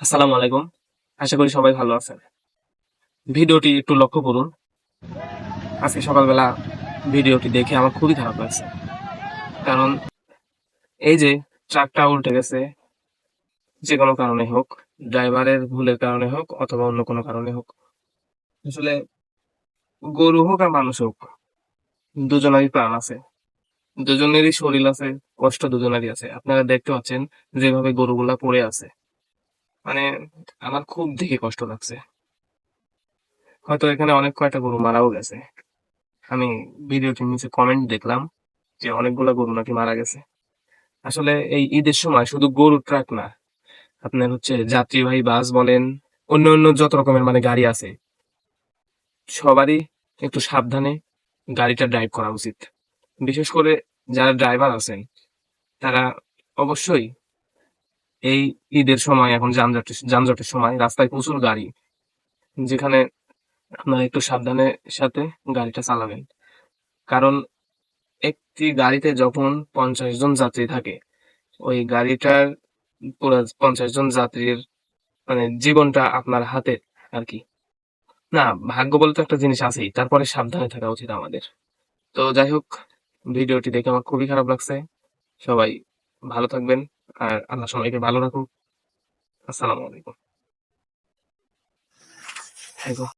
আসসালামু আলাইকুম। আশা করি সবাই ভালো আছেন। ভিডিওটি একটু লক্ষ্য করুন। আজকে সকালবেলা ভিডিওটি দেখে আমার খুবই খারাপ লাগছে। কারণ এই যে ট্রাকটা উল্টে গেছে, যে কোনো কারণে হোক, ড্রাইভারের ভুলের কারণে হোক অথবা অন্য কোনো কারণে হোক। আসলে গরু হোক আর মানুষ হোক, দুজনেরই প্রাণ আছে। দুজনেরই শরীর আছে, কষ্ট দুজনেরই আছে। আপনারা দেখতে পাচ্ছেন যেভাবে গরুগুলা পড়ে আছে। মানে আমার খুব দেখে কষ্ট লাগছে। হয়তো এখানে অনেক কয়টা গরু মারাও গেছে। আমি ভিডিওটির নিচে কমেন্ট দেখলাম যে অনেকগুলা গরু নাকি মারা গেছে। আসলে এই ঈদের সময় শুধু গরুর ট্রাক না, আপনার হচ্ছে যাত্রীবাহী বাস বলেন, অন্য অন্য যত রকমের মানে গাড়ি আছে, সবারই একটু সাবধানে গাড়িটা ড্রাইভ করা উচিত। বিশেষ করে যারা ড্রাইভার আছেন তারা অবশ্যই এই ঈদের সময় এখন যানজটের সময় রাস্তায় প্রচুর গাড়ি, যেখানে আপনারা একটু সাবধানের সাথে গাড়িটা চালাবেন। কারণ একটি গাড়িতে যখন 50 জন যাত্রী থাকে, ওই গাড়িটার পুরো 50 জন যাত্রীর মানে জীবনটা আপনার হাতে আর কি। না, ভাগ্য বলতে একটা জিনিস আছেই, তারপরে সাবধানে থাকা উচিত আমাদের। তো যাই হোক, ভিডিওটি দেখে আমার খুবই খারাপ লাগছে। সবাই ভালো থাকবেন, আর আল্লাহ সবাইকে ভালো রাখুক। আসসালামু আলাইকুম।